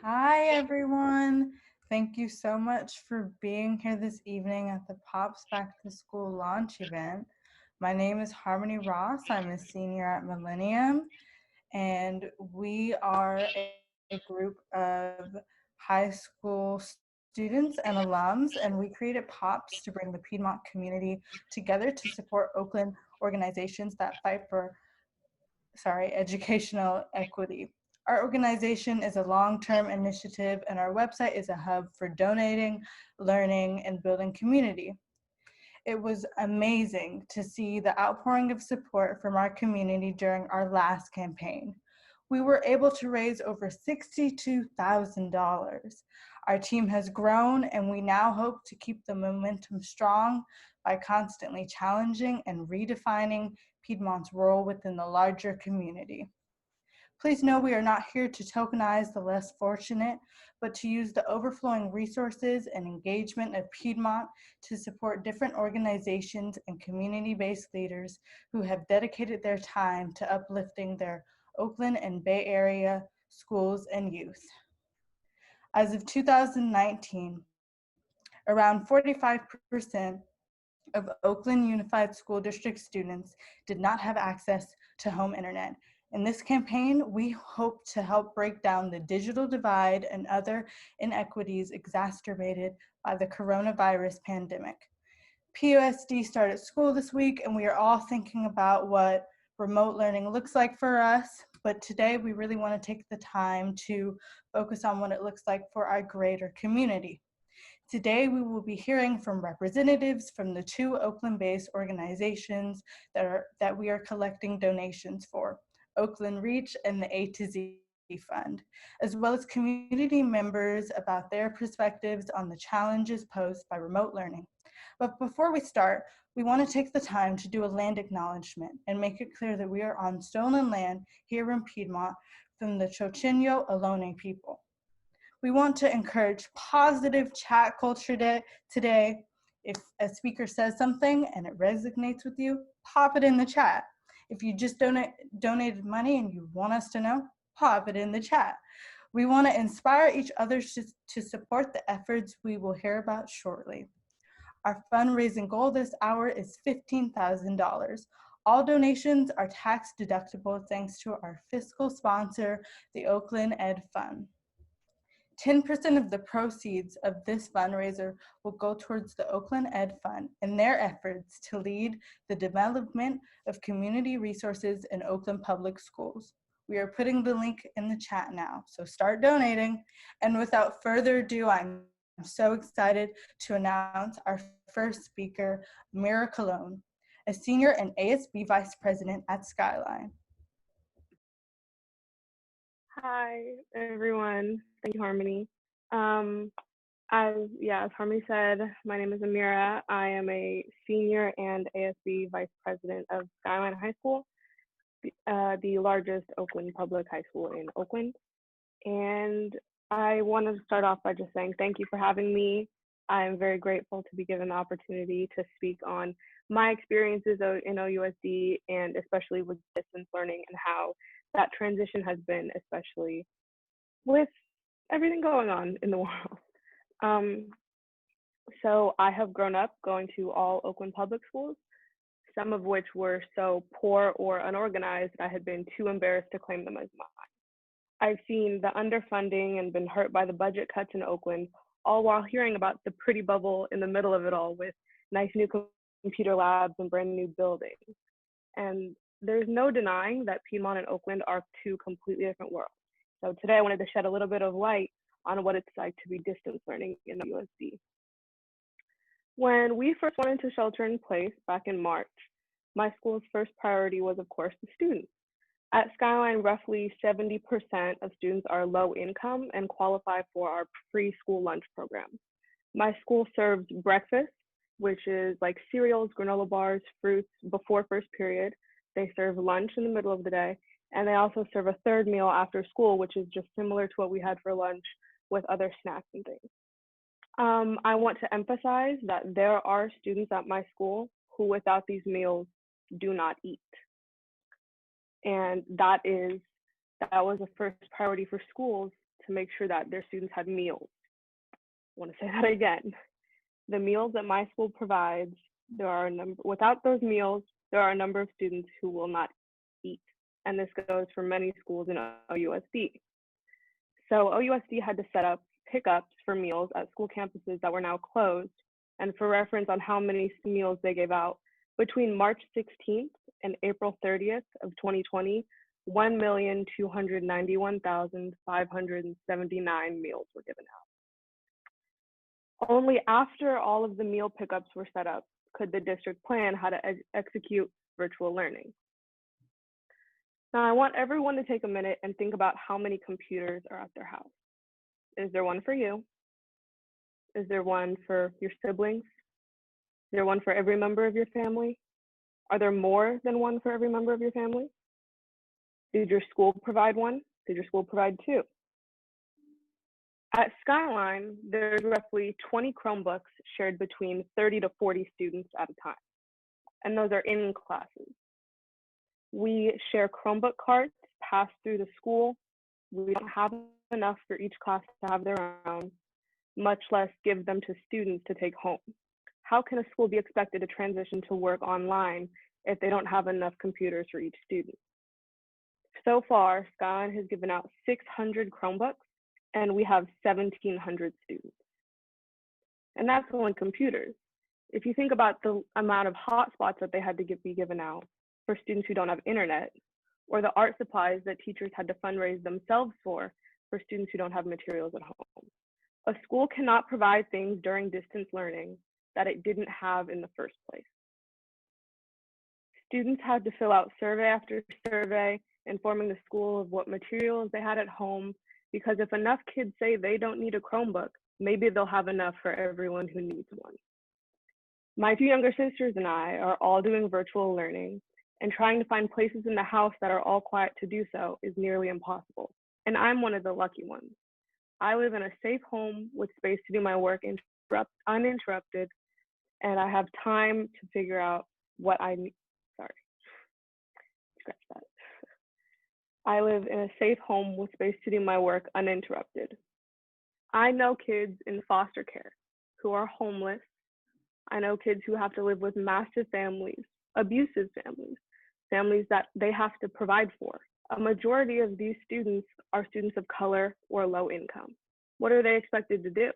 Hi, everyone. Thank you so much for being here this evening at the POPs Back to School launch event. My name is Harmony Ross. I'm a senior at Millennium, and we are a group of high school students and alums, and we created POPs to bring the Piedmont community together to support Oakland organizations that fight for educational equity. Our organization is a long-term initiative, and our website is a hub for donating, learning, and building community. It was amazing to see the outpouring of support from our community during our last campaign. We were able to raise over $62,000. Our team has grown, and we now hope to keep the momentum strong by constantly challenging and redefining Piedmont's role within the larger community. Please know we are not here to tokenize the less fortunate, but to use the overflowing resources and engagement of Piedmont to support different organizations and community-based leaders who have dedicated their time to uplifting their Oakland and Bay Area schools and youth. As of 2019, around 45% of Oakland Unified School District students did not have access to home internet. In this campaign, we hope to help break down the digital divide and other inequities exacerbated by the coronavirus pandemic. POSD started school this week, and we are all thinking about what remote learning looks like for us. But today, we really want to take the time to focus on what it looks like for our greater community. Today, we will be hearing from representatives from the two Oakland-based organizations that we are collecting donations for, Oakland Reach and the A to Z Fund, as well as community members about their perspectives on the challenges posed by remote learning. But before we start, we want to take the time to do a land acknowledgement and make it clear that we are on stolen land here in Piedmont from the Chochenyo Ohlone people. We want to encourage positive chat culture today. If a speaker says something and it resonates with you, pop it in the chat. If you just donated money and you want us to know, pop it in the chat. We want to inspire each other to support the efforts we will hear about shortly. Our fundraising goal this hour is $15,000. All donations are tax deductible thanks to our fiscal sponsor, the Oakland Ed Fund. 10% of the proceeds of this fundraiser will go towards the Oakland Ed Fund in their efforts to lead the development of community resources in Oakland Public Schools. We are putting the link in the chat now, so start donating. And without further ado, I'm so excited to announce our first speaker, Mira Colon, a senior and ASB Vice President at Skyline. Hi, everyone. Thank you, Harmony. As Harmony said, my name is Amira. I am a senior and ASB Vice President of Skyline High School, the largest Oakland public high school in Oakland. And I want to start off by just saying thank you for having me. I am very grateful to be given the opportunity to speak on my experiences in OUSD and especially with distance learning and how that transition has been, especially with everything going on in the world. So I have grown up going to all Oakland public schools, some of which were so poor or unorganized I had been too embarrassed to claim them as mine. I've seen the underfunding and been hurt by the budget cuts in Oakland, all while hearing about the pretty bubble in the middle of it all with nice new computer labs and brand new buildings. And there's no denying that Piedmont and Oakland are two completely different worlds. So today I wanted to shed a little bit of light on what it's like to be distance learning in the USD. When we first went into shelter in place back in March, my school's first priority was, of course, the students. At Skyline, roughly 70% of students are low income and qualify for our free school lunch program. My school serves breakfast, which is like cereals, granola bars, fruits before first period. They serve lunch in the middle of the day, and they also serve a third meal after school, which is just similar to what we had for lunch with other snacks and things. I want to emphasize that there are students at my school who without these meals do not eat. And that is That was a first priority for schools to make sure that their students had meals. I want to say that again. The meals that my school provides, without those meals, there are a number of students who will not eat. And this goes for many schools in OUSD. So OUSD had to set up pickups for meals at school campuses that were now closed. And for reference on how many meals they gave out, between March 16th and April 30th of 2020, 1,291,579 meals were given out. Only after all of the meal pickups were set up could the district plan how to execute virtual learning. Now, I want everyone to take a minute and think about how many computers are at their house. Is there one for you? Is there one for your siblings? Is there one for every member of your family? Are there more than one for every member of your family? Did your school provide one? Did your school provide two? At Skyline, there's roughly 20 Chromebooks shared between 30 to 40 students at a time, and those are in classes. We share Chromebook cards passed through the school. We don't have enough for each class to have their own, much less give them to students to take home. How can a school be expected to transition to work online if they don't have enough computers for each student? So far, Skyline has given out 600 Chromebooks, and we have 1,700 students. And that's only computers. If you think about the amount of hotspots that they had to be given out for students who don't have internet, or the art supplies that teachers had to fundraise themselves for students who don't have materials at home. A school cannot provide things during distance learning that it didn't have in the first place. Students had to fill out survey after survey, informing the school of what materials they had at home, because if enough kids say they don't need a Chromebook, maybe they'll have enough for everyone who needs one. My two younger sisters and I are all doing virtual learning, and trying to find places in the house that are all quiet to do so is nearly impossible. And I'm one of the lucky ones. I live in a safe home with space to do my work uninterrupted, and I have time to figure out what I need. Sorry, scratch that. I live in a safe home with space to do my work uninterrupted. I know kids in foster care who are homeless. I know kids who have to live with massive families, abusive families, families that they have to provide for. A majority of these students are students of color or low income. What are they expected to do?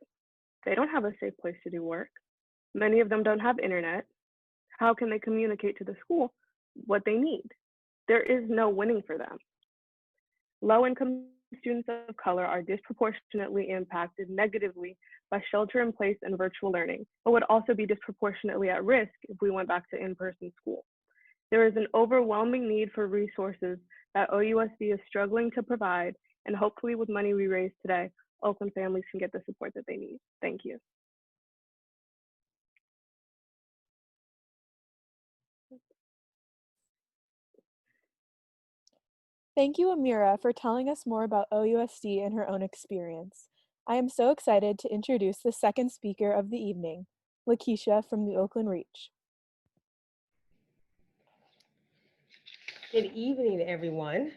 They don't have a safe place to do work. Many of them don't have internet. How can they communicate to the school what they need? There is no winning for them. Low-income students of color are disproportionately impacted negatively by shelter-in-place and virtual learning, but would also be disproportionately at risk if we went back to in-person school. There is an overwhelming need for resources that OUSD is struggling to provide, and hopefully with money we raise today, Oakland families can get the support that they need. Thank you. Thank you, Amira, for telling us more about OUSD and her own experience. I am so excited to introduce the second speaker of the evening, Lakeisha from the Oakland Reach. Good evening, everyone.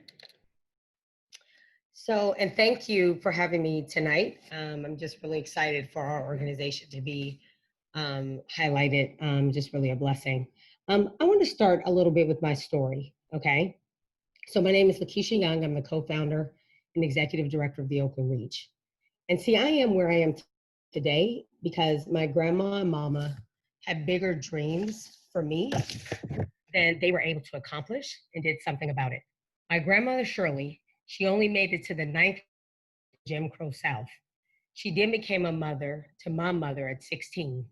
And thank you for having me tonight. I'm just really excited for our organization to be highlighted, just really a blessing. I want to start a little bit with my story, okay? So my name is Lakeisha Young. I'm the co-founder and executive director of the Oakland Reach. And see, I am where I am today because my grandma and mama had bigger dreams for me than they were able to accomplish and did something about it. My grandmother, Shirley, she only made it to the 9th Jim Crow South. She then became a mother to my mother at 16.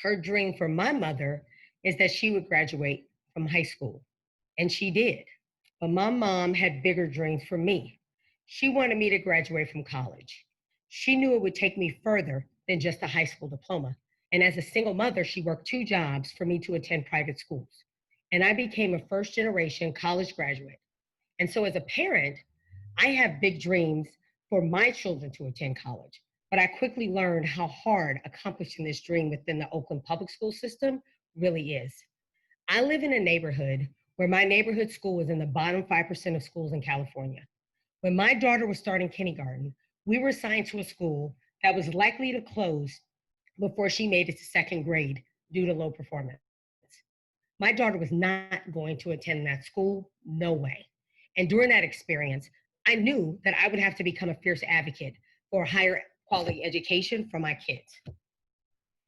Her dream for my mother is that she would graduate from high school, and she did. But my mom had bigger dreams for me. She wanted me to graduate from college. She knew it would take me further than just a high school diploma. And as a single mother, she worked 2 jobs for me to attend private schools. And I became a first generation college graduate. And so as a parent, I have big dreams for my children to attend college. But I quickly learned how hard accomplishing this dream within the Oakland public school system really is. I live in a neighborhood where my neighborhood school is in the bottom 5% of schools in California. When my daughter was starting kindergarten, we were assigned to a school that was likely to close before she made it to second grade due to low performance. My daughter was not going to attend that school, no way. And during that experience, I knew that I would have to become a fierce advocate for higher quality education for my kids.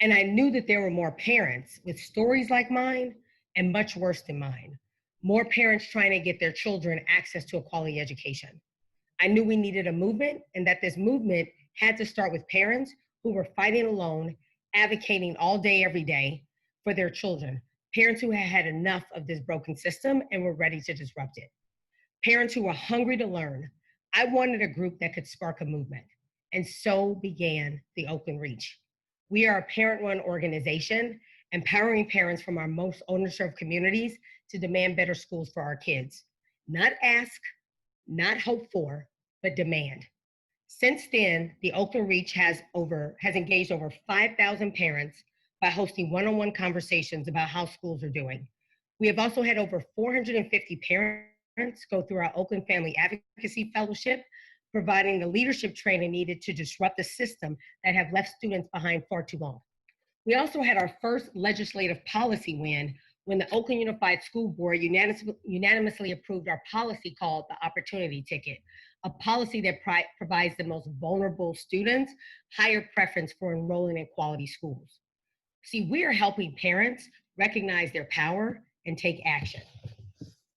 And I knew that there were more parents with stories like mine and much worse than mine. More parents trying to get their children access to a quality education. I knew we needed a movement and that this movement had to start with parents who were fighting alone, advocating all day, every day for their children. Parents who had had enough of this broken system and were ready to disrupt it. Parents who were hungry to learn. I wanted a group that could spark a movement. And so began the Oakland Reach. We are a parent-run organization, empowering parents from our most underserved communities to demand better schools for our kids. Not ask, not hope for, but demand. Since then, the Oakland Reach has engaged over 5,000 parents by hosting one-on-one conversations about how schools are doing. We have also had over 450 parents go through our Oakland Family Advocacy Fellowship, providing the leadership training needed to disrupt the system that have left students behind far too long. We also had our first legislative policy win when the Oakland Unified School Board unanimously approved our policy called the Opportunity Ticket, a policy that provides the most vulnerable students higher preference for enrolling in quality schools. See, we are helping parents recognize their power and take action.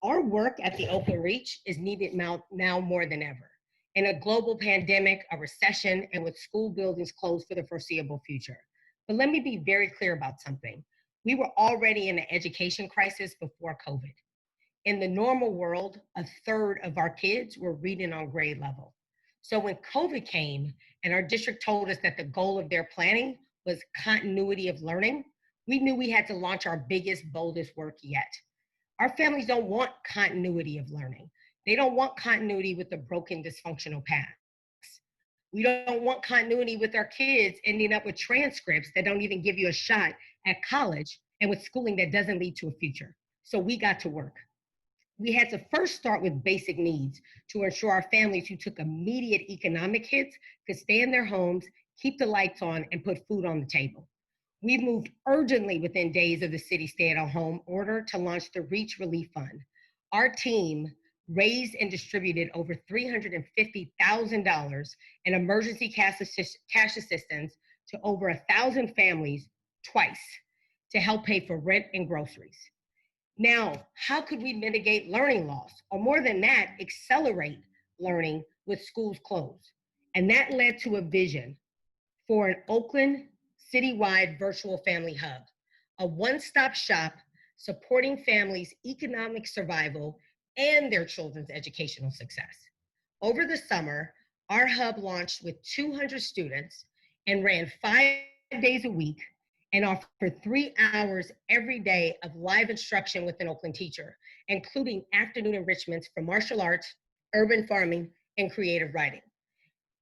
Our work at the Oakland Reach is needed now more than ever. In a global pandemic, a recession, and with school buildings closed for the foreseeable future. But let me be very clear about something. We were already in an education crisis before COVID. In the normal world, a third of our kids were reading on grade level. So when COVID came and our district told us that the goal of their planning was continuity of learning, we knew we had to launch our biggest, boldest work yet. Our families don't want continuity of learning. They don't want continuity with the broken, dysfunctional past. We don't want continuity with our kids ending up with transcripts that don't even give you a shot at college and with schooling that doesn't lead to a future. So we got to work. We had to first start with basic needs to ensure our families who took immediate economic hits could stay in their homes, keep the lights on, and put food on the table. We moved urgently within days of the city's stay-at-home order to launch the Reach Relief Fund. Our team raised and distributed over $350,000 in emergency cash assistance to over 1,000 families twice to help pay for rent and groceries. Now, how could we mitigate learning loss? Or more than that, accelerate learning with schools closed? And that led to a vision for an Oakland citywide virtual family hub, a one-stop shop supporting families' economic survival and their children's educational success. Over the summer, our hub launched with 200 students and ran 5 days a week and offered 3 hours every day of live instruction with an Oakland teacher, including afternoon enrichments for martial arts, urban farming, and creative writing.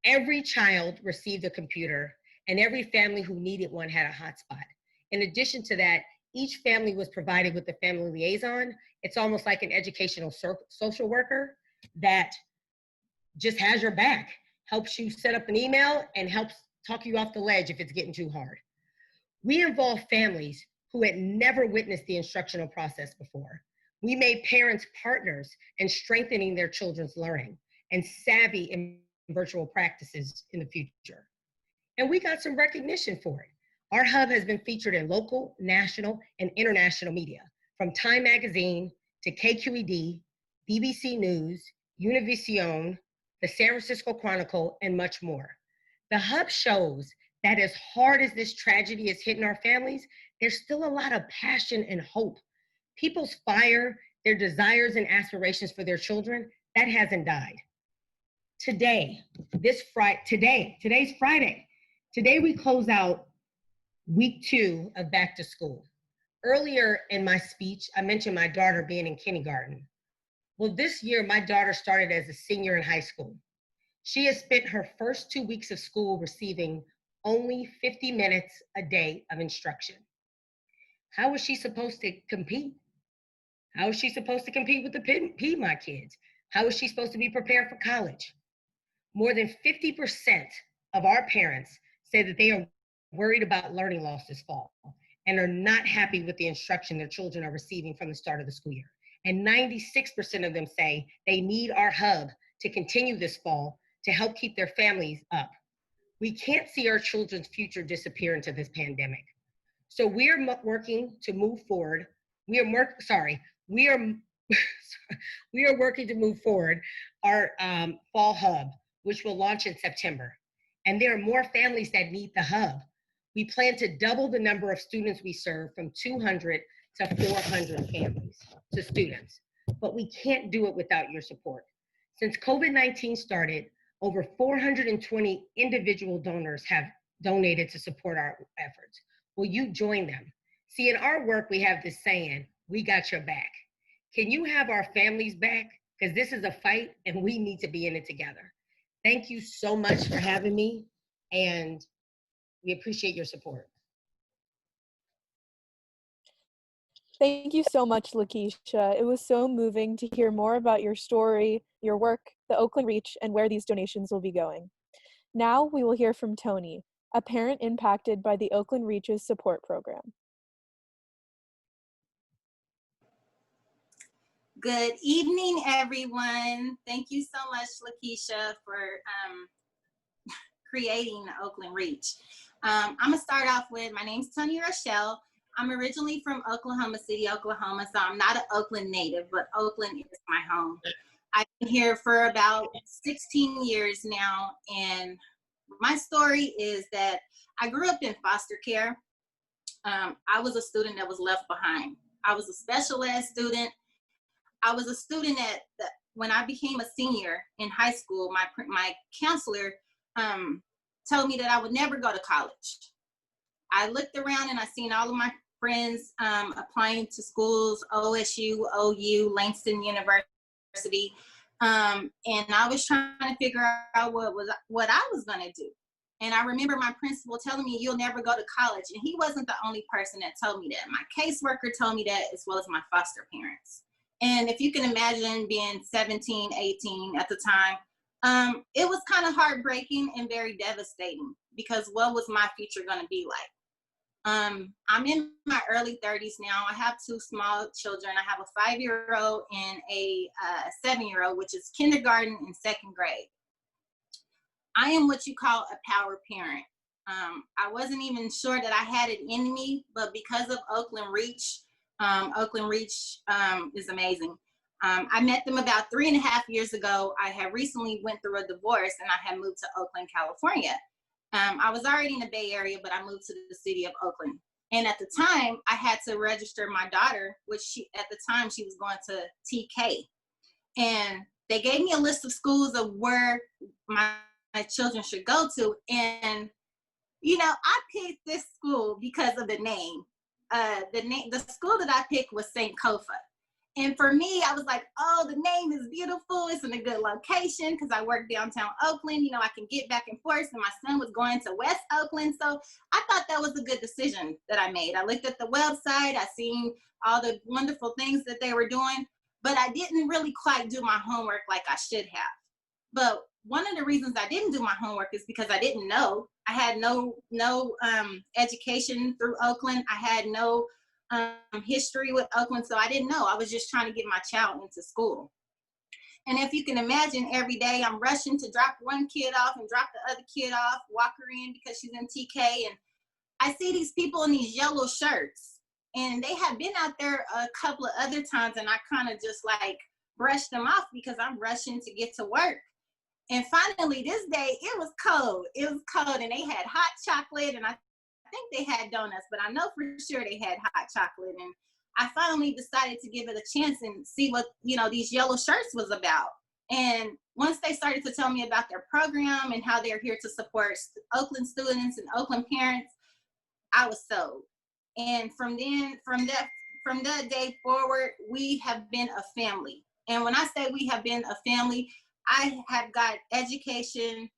Every child received a computer, and every family who needed one had a hotspot. In addition to that, each family was provided with a family liaison. It's almost like an educational social worker that just has your back, helps you set up an email, and helps talk you off the ledge if it's getting too hard. We involved families who had never witnessed the instructional process before. We made parents partners in strengthening their children's learning and savvy in virtual practices in the future. And we got some recognition for it. Our hub has been featured in local, national, and international media, from Time Magazine to KQED, BBC News, Univision, the San Francisco Chronicle, and much more. The hub shows that as hard as this tragedy is hitting our families, there's still a lot of passion and hope. People's fire, their desires and aspirations for their children, that hasn't died. Today's Friday. Today we close out week 2 of Back to School. Earlier in my speech, I mentioned my daughter being in kindergarten. Well, this year, my daughter started as a senior in high school. She has spent her first 2 weeks of school receiving only 50 minutes a day of instruction. How is she supposed to compete? How is she supposed to compete with the Piedmont kids? How is she supposed to be prepared for college? More than 50% of our parents say that they are worried about learning loss this fall and are not happy with the instruction their children are receiving from the start of the school year. And 96% of them say they need our hub to continue this fall to help keep their families up. We can't see our children's future disappear into this pandemic. So we're working to move forward. We are we are working to move forward our fall hub, which will launch in September. And there are more families that need the hub. We plan to double the number of students we serve from 200 to 400 families to students. But we can't do it without your support. Since COVID-19 started, over 420 individual donors have donated to support our efforts. Will you join them? See, in our work, we have this saying, we got your back. Can you have our families back? Because this is a fight and we need to be in it together. Thank you so much for having me, and we appreciate your support. Thank you so much, Lakeisha. It was so moving to hear more about your story, your work, the Oakland Reach, and where these donations will be going. Now we will hear from Tony, a parent impacted by the Oakland Reach's support program. Good evening, everyone. Thank you so much, Lakeisha, for creating the Oakland Reach. I'm gonna start off with, my name's Tony Rochelle. I'm originally from Oklahoma City, Oklahoma, so I'm not an Oakland native, but Oakland is my home. I've been here for about 16 years now, and my story is that I grew up in foster care. I was a student that was left behind. I was a special ed student. I was a student when I became a senior in high school, my counselor told me that I would never go to college. I looked around and I seen all of my friends applying to schools, OSU, OU, Langston University, and I was trying to figure out what I was gonna do. And I remember my principal telling me, you'll never go to college. And he wasn't the only person that told me that. My caseworker told me that, as well as my foster parents. And if you can imagine being 17, 18 at the time, it was kind of heartbreaking and very devastating, because what was my future going to be like? I'm in my early 30s now. I have two small children. I have a 5-year-old and a 7-year-old, which is kindergarten and second grade. I am what you call a power parent. I wasn't even sure that I had it in me, but because of Oakland Reach is amazing. I met them about 3.5 years ago. I had recently went through a divorce and I had moved to Oakland, California. I was already in the Bay Area, but I moved to the city of Oakland. And at the time, I had to register my daughter, which at the time she was going to TK. And they gave me a list of schools of where my children should go to. And, you know, I picked this school because of the name. The school that I picked was St. Kofa. And for me, I was like, oh, the name is beautiful. It's in a good location because I work downtown Oakland. You know, I can get back and forth. And my son was going to West Oakland. So I thought that was a good decision that I made. I looked at the website. I seen all the wonderful things that they were doing. But I didn't really quite do my homework like I should have. But one of the reasons I didn't do my homework is because I didn't know. I had no education through Oakland. I had no history with Oakland, so I didn't know. I was just trying to get my child into school. And if you can imagine, every day I'm rushing to drop one kid off and drop the other kid off, walk her in because she's in TK. And I see these people in these yellow shirts, and they have been out there a couple of other times, and I kind of just like brushed them off because I'm rushing to get to work. And finally, this day, it was cold. It was cold, and they had hot chocolate, and I think they had donuts, but I know for sure they had hot chocolate. And I finally decided to give it a chance and see what, you know, these yellow shirts was about. And once they started to tell me about their program and how they're here to support Oakland students and Oakland parents, I was sold. And from that day forward, we have been a family. And when I say we have been a family, I have got educated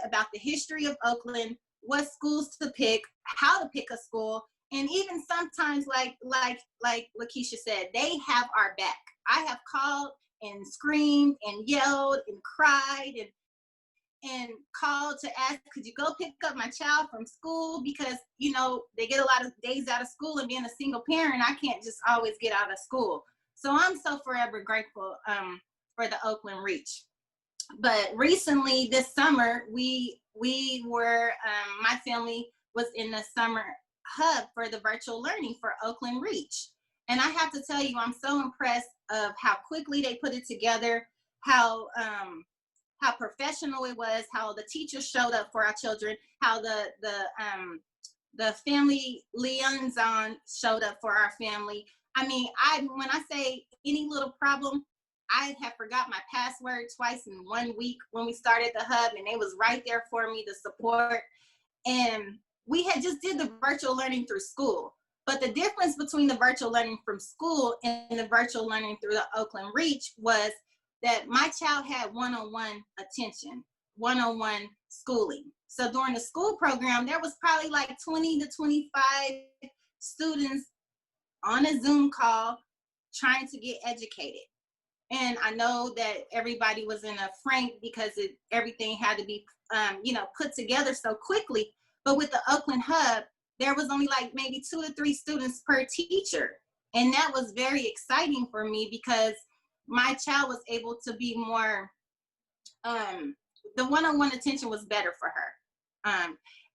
about the history of Oakland, what schools to pick, how to pick a school, and even sometimes, like Lakeisha said, they have our back. I have called and screamed and yelled and cried and called to ask, could you go pick up my child from school? Because, you know, they get a lot of days out of school, and being a single parent, I can't just always get out of school. So I'm so forever grateful for the Oakland Reach. But recently this summer, we were, my family was in the summer hub for the virtual learning for Oakland Reach. And I have to tell you, I'm so impressed of how quickly they put it together, how professional it was, how the teachers showed up for our children, how the family liaison showed up for our family. I mean, when I say any little problem, I had forgot my password twice in 1 week when we started the hub, and they was right there for me to support. And we had just did the virtual learning through school. But the difference between the virtual learning from school and the virtual learning through the Oakland Reach was that my child had one-on-one attention, one-on-one schooling. So during the school program, there was probably like 20 to 25 students on a Zoom call trying to get educated. And I know that everybody was in a frank because everything had to be, put together so quickly. But with the Oakland Hub, there was only like maybe 2 to 3 students per teacher. And that was very exciting for me because my child was able to be more, the one-on-one attention was better for her.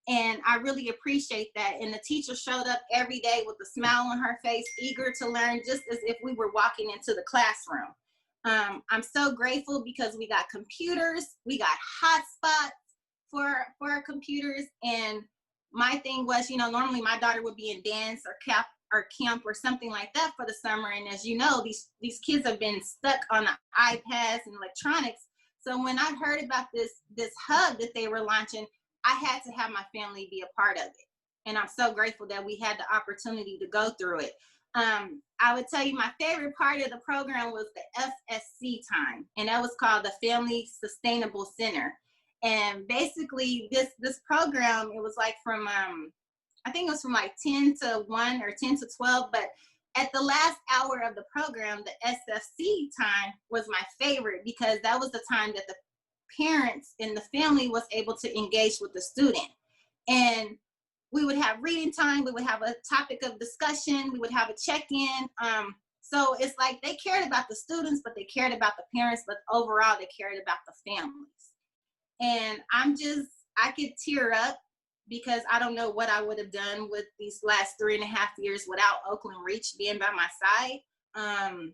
And I really appreciate that. And the teacher showed up every day with a smile on her face, eager to learn, just as if we were walking into the classroom. I'm so grateful because we got computers, we got hotspots for our computers. And my thing was, normally my daughter would be in dance or camp or something like that for the summer. And as you know, these kids have been stuck on the iPads and electronics. So when I heard about this hub that they were launching, I had to have my family be a part of it. And I'm so grateful that we had the opportunity to go through it. I would tell you my favorite part of the program was the FSC time, and that was called the Family Sustainable Center. And basically this program, it was like from, I think it was from like 10 to 1 or 10 to 12, but at the last hour of the program, the SFC time was my favorite because that was the time that the parents and the family was able to engage with the student. And we would have reading time, we would have a topic of discussion, we would have a check-in. So it's like they cared about the students, but they cared about the parents, but overall they cared about the families. And I could tear up because I don't know what I would have done with these last 3.5 years without Oakland Reach being by my side.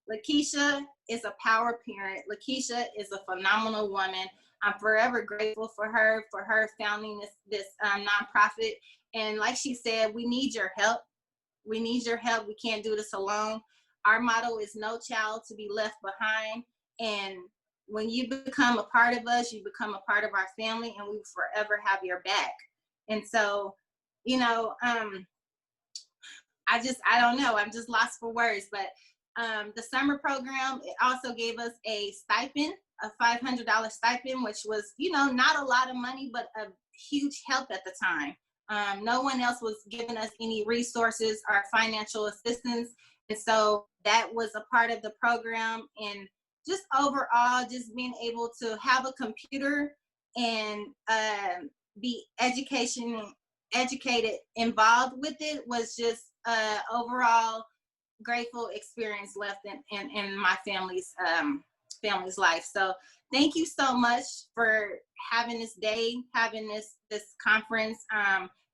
Lakeisha is a power parent. Lakeisha is a phenomenal woman. I'm forever grateful for her founding this nonprofit. And like she said, we need your help. We need your help. We can't do this alone. Our motto is no child to be left behind. And when you become a part of us, you become a part of our family, and we will forever have your back. And so, I don't know. I'm just lost for words. But the summer program, it also gave us a stipend, a $500 stipend, which was, not a lot of money, but a huge help at the time. No one else was giving us any resources or financial assistance. And so that was a part of the program. And just overall, just being able to have a computer and be educated, involved with it was just overall grateful experience left in my family's life. So thank you so much for having this day, having this conference.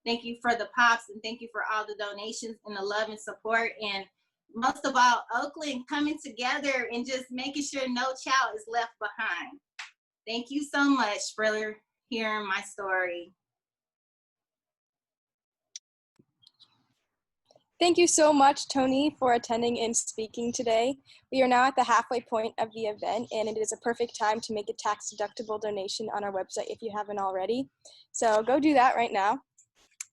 Thank you for the pops, and thank you for all the donations and the love and support. And most of all, Oakland coming together and just making sure no child is left behind. Thank you so much for hearing my story. Thank you so much, Tony, for attending and speaking today. We are now at the halfway point of the event, and it is a perfect time to make a tax-deductible donation on our website if you haven't already. So go do that right now.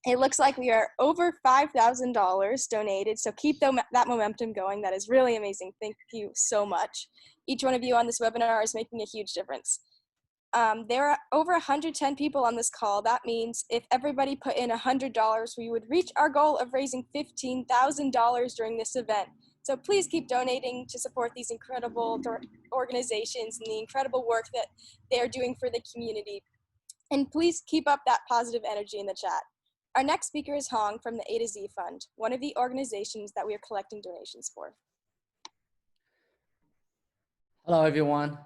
It looks like we are over $5,000 donated, so keep that momentum going. That is really amazing. Thank you so much. Each one of you on this webinar is making a huge difference. There are over 110 people on this call. That means if everybody put in $100, we would reach our goal of raising $15,000 during this event. So please keep donating to support these incredible organizations and the incredible work that they're doing for the community. And please keep up that positive energy in the chat. Our next speaker is Hong from the A to Z Fund, one of the organizations that we are collecting donations for. Hello, everyone.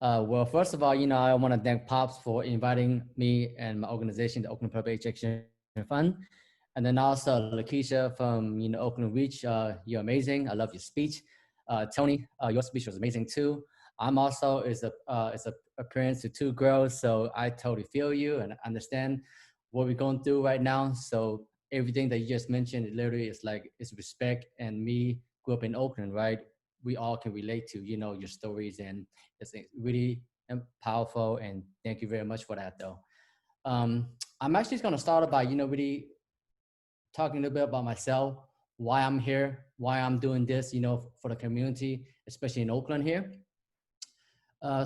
Well, first of all, I want to thank Pops for inviting me and my organization, the Oakland Public Education Fund. And then also Lakeisha from, Oakland Reach. You're amazing. I love your speech. Tony, your speech was amazing too. I'm also is a parent to two girls, so I totally feel you and understand what we're going through right now. So everything that you just mentioned, it literally is like, it's respect. And me grew up in Oakland, right? We all can relate to, your stories, and it's really powerful. And thank you very much for that though. I'm actually just gonna start by, really talking a little bit about myself, why I'm here, why I'm doing this, for the community, especially in Oakland here.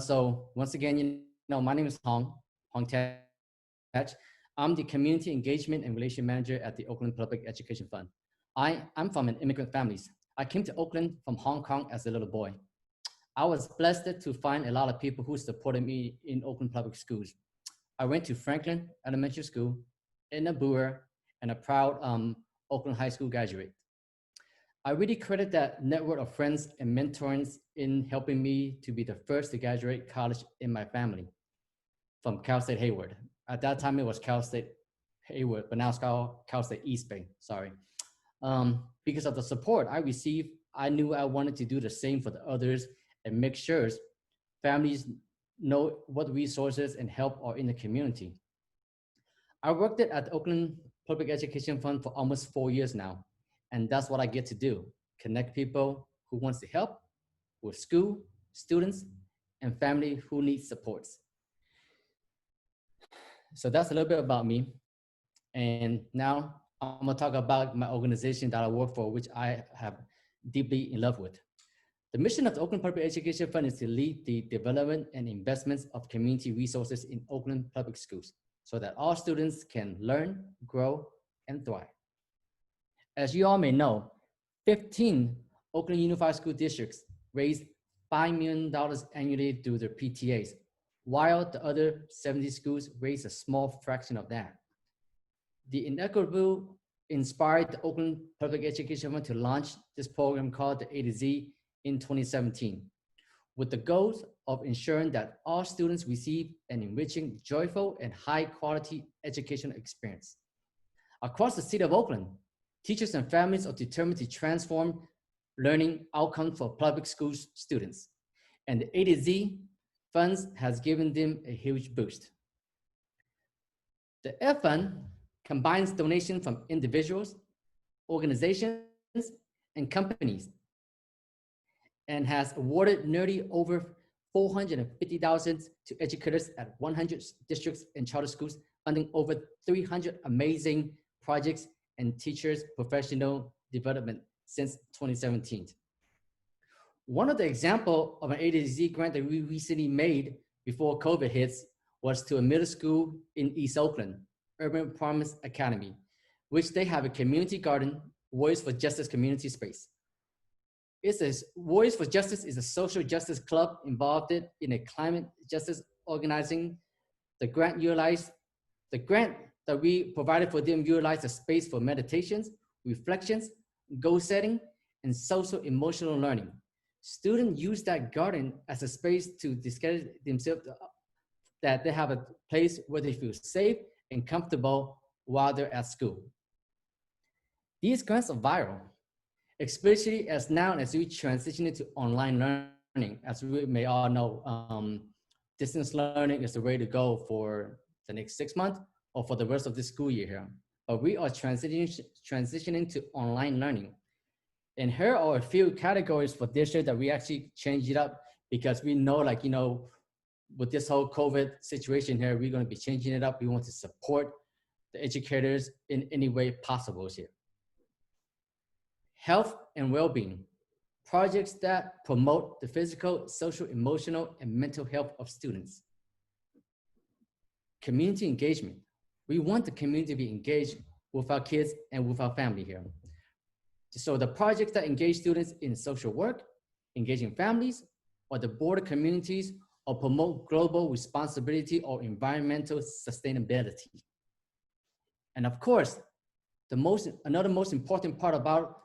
So once again, my name is Hong Tech. I'm the Community Engagement and Relation Manager at the Oakland Public Education Fund. I'm from an immigrant family. I came to Oakland from Hong Kong as a little boy. I was blessed to find a lot of people who supported me in Oakland Public Schools. I went to Franklin Elementary School, in a Brewer, and a proud Oakland High School graduate. I really credit that network of friends and mentors in helping me to be the first to graduate college in my family from Cal State Hayward. At that time, it was Cal State Hayward, but now it's called Cal State East Bay, sorry. Because of the support I received, I knew I wanted to do the same for the others and make sure families know what resources and help are in the community. I worked at the Oakland Public Education Fund for almost 4 years now, and that's what I get to do, connect people who wants to help with school, students, and family who need supports. So that's a little bit about me. And now I'm gonna talk about my organization that I work for, which I have deeply in love with. The mission of the Oakland Public Education Fund is to lead the development and investments of community resources in Oakland public schools so that all students can learn, grow, and thrive. As you all may know, 15 Oakland Unified School Districts raise $5 million annually through their PTAs, while the other 70 schools raise a small fraction of that. The inequitable inspired the Oakland Public Education Fund to launch this program called the A to Z in 2017, with the goals of ensuring that all students receive an enriching, joyful, and high-quality educational experience. Across the city of Oakland, teachers and families are determined to transform learning outcomes for public school students, and the A to Z funds has given them a huge boost. The F Fund combines donations from individuals, organizations, and companies, and has awarded nearly over $450,000 to educators at 100 districts and charter schools, funding over 300 amazing projects and teachers' professional development since 2017. One of the examples of an A to Z grant that we recently made before COVID hits was to a middle school in East Oakland, Urban Promise Academy, which they have a community garden, Voice for Justice community space. It says Voice for Justice is a social justice club involved in a climate justice organizing. The grant that we provided for them utilized a space for meditations, reflections, goal setting, and social emotional learning. Students use that garden as a space to discover themselves, that they have a place where they feel safe and comfortable while they're at school. These grants are viral, especially as now as we transition into online learning. As we may all know, distance learning is the way to go for the next 6 months or for the rest of the school year here. But we are transitioning to online learning. And here are a few categories for this year that we actually changed it up, because we know, like, with this whole COVID situation here, we're going to be changing it up. We want to support the educators in any way possible here. Health and well-being, projects that promote the physical, social, emotional, and mental health of students. Community engagement, we want the community to be engaged with our kids and with our family here. So the projects that engage students in social work, engaging families, or the border communities, or promote global responsibility or environmental sustainability. And of course, another most important part about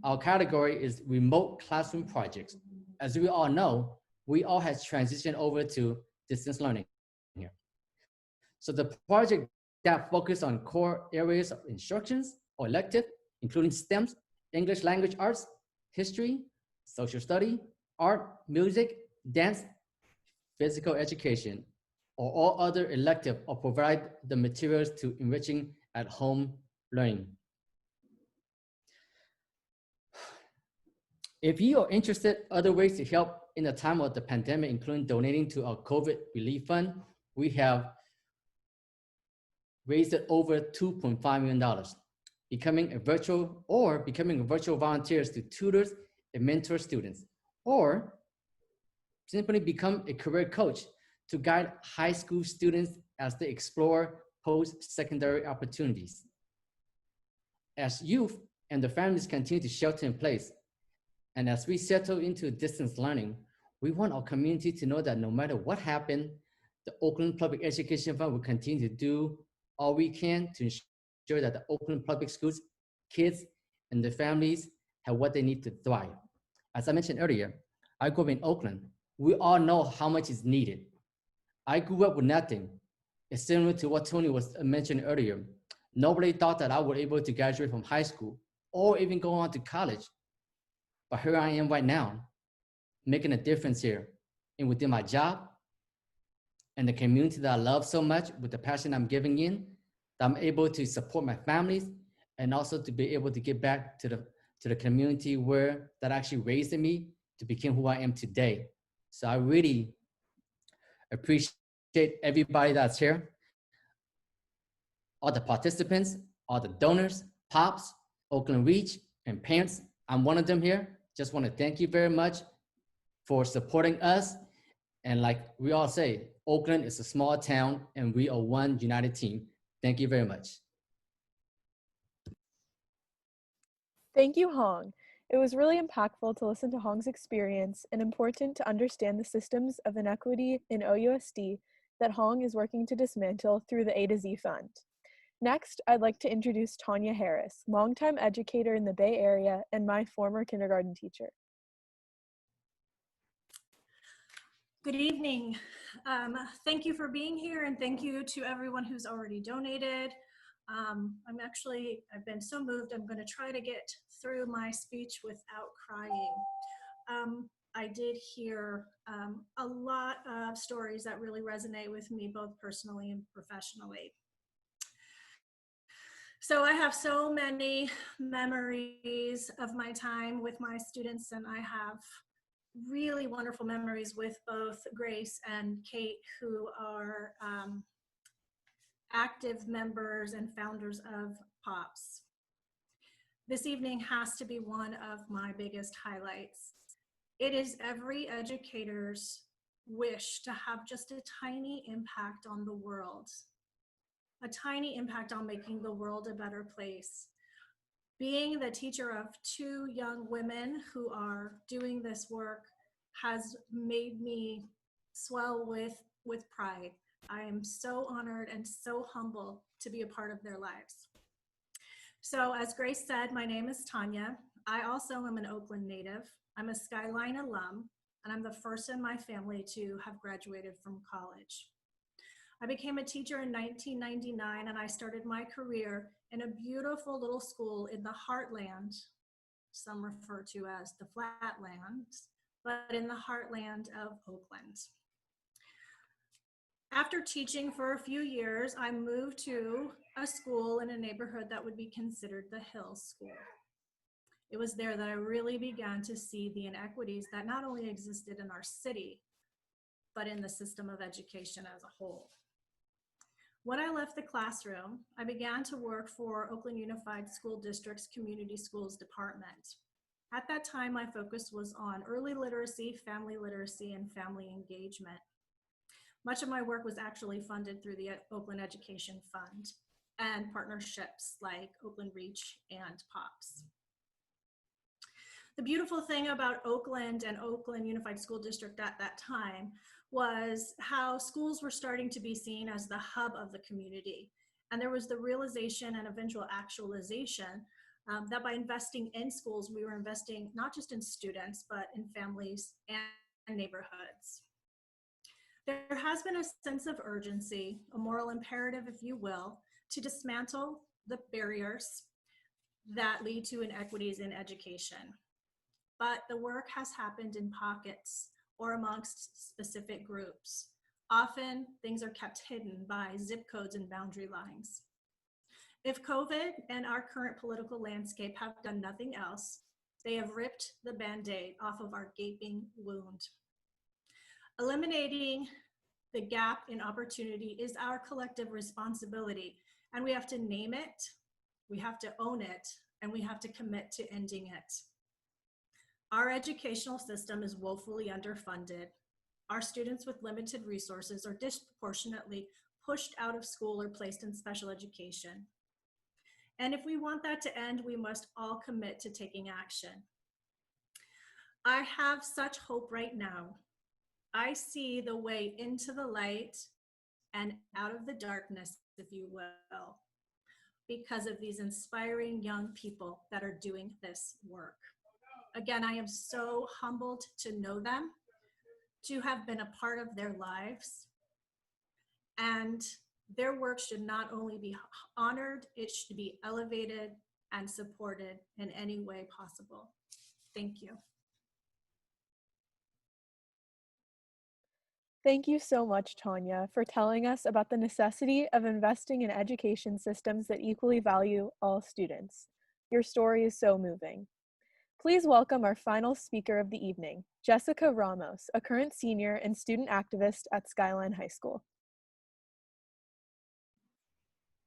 our category is remote classroom projects. As we all know, we all have transitioned over to distance learning here. So the project that focus on core areas of instructions or elective, including STEMs, English language arts, history, social study, art, music, dance, physical education, or all other elective, or provide the materials to enriching at home learning. If you are interested in other ways to help in the time of the pandemic, including donating to our COVID relief fund, we have raised over $2.5 million, becoming a virtual volunteers to tutors and mentor students, or simply become a career coach to guide high school students as they explore post-secondary opportunities. As youth and their families continue to shelter in place, and as we settle into distance learning, we want our community to know that no matter what happened, the Oakland Public Education Fund will continue to do all we can to ensure that the Oakland Public Schools, kids, and their families have what they need to thrive. As I mentioned earlier, I grew up in Oakland. We all know how much is needed. I grew up with nothing. It's similar to what Tony was mentioned earlier. Nobody thought that I would be able to graduate from high school or even go on to college. But here I am right now, making a difference here and within my job and the community that I love so much with the passion I'm giving in, that I'm able to support my families and also to be able to give back to the community that actually raised me to become who I am today. So I really appreciate everybody that's here, all the participants, all the donors, pops, Oakland Reach, and parents. I'm one of them here. Just want to thank you very much for supporting us. And like we all say, Oakland is a small town and we are one united team. Thank you very much. Thank you, Hong. It was really impactful to listen to Hong's experience and important to understand the systems of inequity in OUSD that Hong is working to dismantle through the A to Z Fund. Next, I'd like to introduce Tanya Harris, longtime educator in the Bay Area and my former kindergarten teacher. Good evening. Thank you for being here, and thank you to everyone who's already donated. I've been so moved, I'm going to try to get through my speech without crying. I did hear a lot of stories that really resonate with me, both personally and professionally. So I have so many memories of my time with my students, and I have really wonderful memories with both Grace and Kate, who are active members and founders of POPs. This evening has to be one of my biggest highlights. It is every educator's wish to have just a tiny impact on the world, a tiny impact on making the world a better place. Being the teacher of two young women who are doing this work has made me swell with pride. I am so honored and so humbled to be a part of their lives. So as Grace said, my name is Tanya. I also am an Oakland native. I'm a Skyline alum, and I'm the first in my family to have graduated from college. I became a teacher in 1999, and I started my career in a beautiful little school in the heartland, some refer to as the flatlands, but in the heartland of Oakland. After teaching for a few years, I moved to a school in a neighborhood that would be considered the Hills School. It was there that I really began to see the inequities that not only existed in our city, but in the system of education as a whole. When I left the classroom, I began to work for Oakland Unified School District's Community Schools Department. At that time, my focus was on early literacy, and family engagement. Much of my work was actually funded through the Oakland Education Fund and partnerships like Oakland Reach and POPs. The beautiful thing about Oakland and Oakland Unified School District at that time was how schools were starting to be seen as the hub of the community. And there was the realization and eventual actualization that by investing in schools, we were investing not just in students, but in families and neighborhoods. There has been a sense of urgency, a moral imperative, if you will, to dismantle the barriers that lead to inequities in education. But the work has happened in pockets or amongst specific groups. Often things are kept hidden by zip codes and boundary lines. If COVID and our current political landscape have done nothing else, they have ripped the Band-Aid off of our gaping wound. Eliminating the gap in opportunity is our collective responsibility, and we have to name it, we have to own it, and we have to commit to ending it. Our educational system is woefully underfunded. Our students with limited resources are disproportionately pushed out of school or placed in special education. And if we want that to end, we must all commit to taking action. I have such hope right now. I see the way into the light and out of the darkness, if you will, because of these inspiring young people that are doing this work. Again, I am so humbled to know them, to have been a part of their lives. And their work should not only be honored, it should be elevated and supported in any way possible. Thank you. Thank you so much, Tanya, for telling us about the necessity of investing in education systems that equally value all students. Your story is so moving. Please welcome our final speaker of the evening, Jessica Ramos, a current senior and student activist at Skyline High School.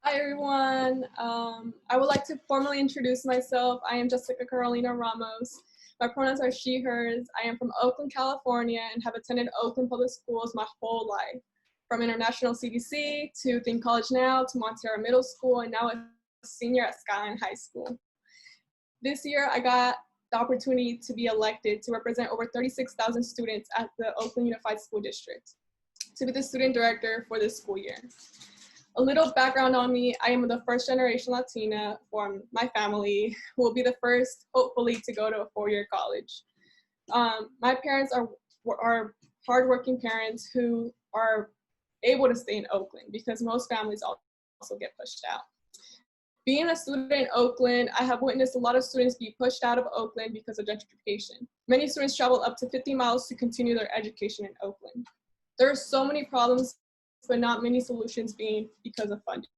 Hi, everyone. I would like to formally introduce myself. I am Jessica Carolina Ramos. My pronouns are she, hers. I am from Oakland, California, and have attended Oakland Public Schools my whole life, from International CDC to Think College Now to Montero Middle School, and now a senior at Skyline High School. This year, I got the opportunity to be elected to represent over 36,000 students at the Oakland Unified School District, to be the student director for this school year. A little background on me: I am the first generation Latina from my family who will be the first, hopefully, to go to a four-year college. My parents are hardworking parents who are able to stay in Oakland because most families also get pushed out. Being a student in Oakland, I have witnessed a lot of students be pushed out of Oakland because of gentrification. Many students travel up to 50 miles to continue their education in Oakland. There are so many problems, but not many solutions being because of funding.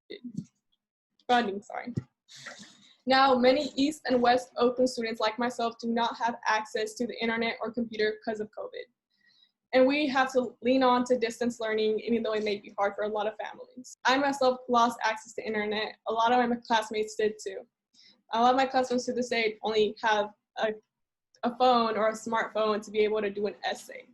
Now, many East and West Oakland students like myself do not have access to the internet or computer because of COVID. And we have to lean on to distance learning, even though it may be hard for a lot of families. I myself lost access to internet. A lot of my classmates did too. A lot of my classmates to this day only have a phone or a smartphone to be able to do an essay.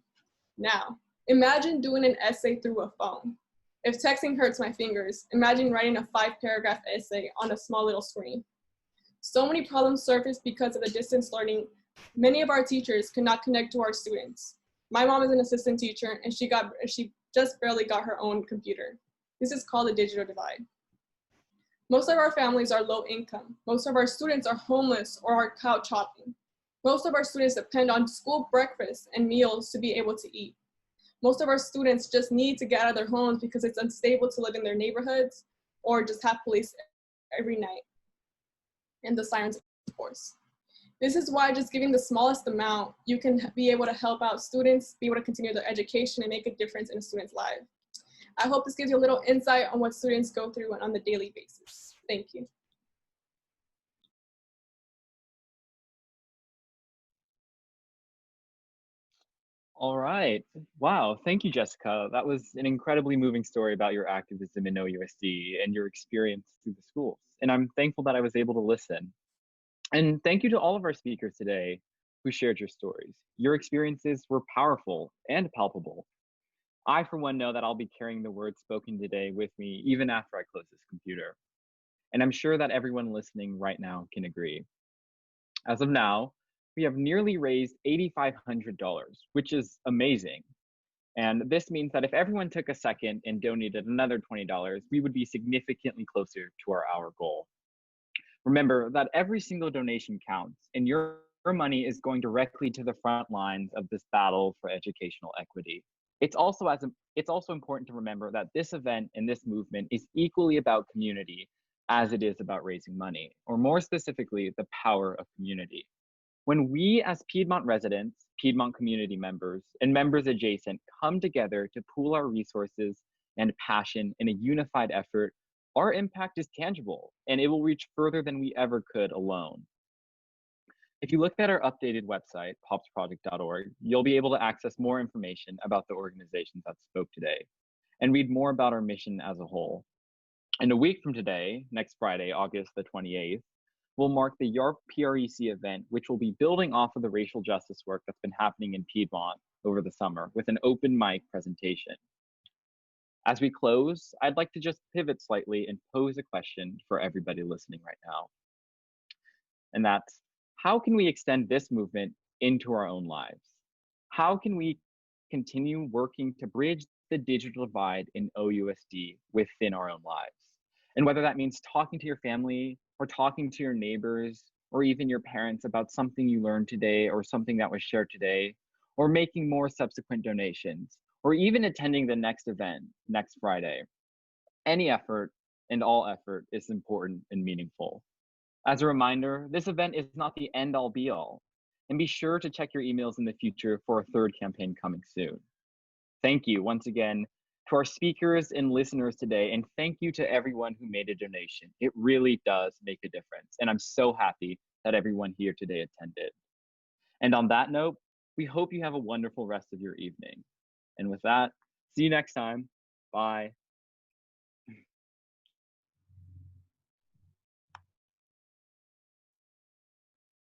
Now, imagine doing an essay through a phone. If texting hurts my fingers, imagine writing a 5-paragraph essay on a small little screen. So many problems surface because of the distance learning. Many of our teachers could not connect to our students. My mom is an assistant teacher, and she just barely got her own computer. This is called the digital divide. Most of our families are low income. Most of our students are homeless or are couch hopping. Most of our students depend on school breakfast and meals to be able to eat. Most of our students just need to get out of their homes because it's unstable to live in their neighborhoods or just have police every night and the sirens, of course. This is why just giving the smallest amount, you can be able to help out students, be able to continue their education and make a difference in a student's life. I hope this gives you a little insight on what students go through on a daily basis. Thank you. All right. Wow. Thank you, Jessica. That was an incredibly moving story about your activism in OUSD and your experience through the schools. And I'm thankful that I was able to listen. And thank you to all of our speakers today who shared your stories. Your experiences were powerful and palpable. I, for one, know that I'll be carrying the words spoken today with me even after I close this computer. And I'm sure that everyone listening right now can agree. As of now, we have nearly raised $8,500, which is amazing. And this means that if everyone took a second and donated another $20, we would be significantly closer to our hour goal. Remember that every single donation counts, and your money is going directly to the front lines of this battle for educational equity. It's also important to remember that this event and this movement is equally about community as it is about raising money, or more specifically, the power of community. When we as Piedmont residents, Piedmont community members, and members adjacent come together to pool our resources and passion in a unified effort, our impact is tangible and it will reach further than we ever could alone. If you look at our updated website, popsproject.org, you'll be able to access more information about the organizations that spoke today and read more about our mission as a whole. And a week from today, next Friday, August the 28th, will mark the YARP PREC event, which will be building off of the racial justice work that's been happening in Piedmont over the summer with an open mic presentation. As we close, I'd like to just pivot slightly and pose a question for everybody listening right now. And that's, how can we extend this movement into our own lives? How can we continue working to bridge the digital divide in OUSD within our own lives? And whether that means talking to your family or talking to your neighbors or even your parents about something you learned today or something that was shared today, or making more subsequent donations, or even attending the next event next Friday. Any effort and all effort is important and meaningful. As a reminder, this event is not the end all be all, and be sure to check your emails in the future for a third campaign coming soon. Thank you once again to our speakers and listeners today, and thank you to everyone who made a donation. It really does make a difference, and I'm so happy that everyone here today attended. And on that note, we hope you have a wonderful rest of your evening. And with that, see you next time. Bye.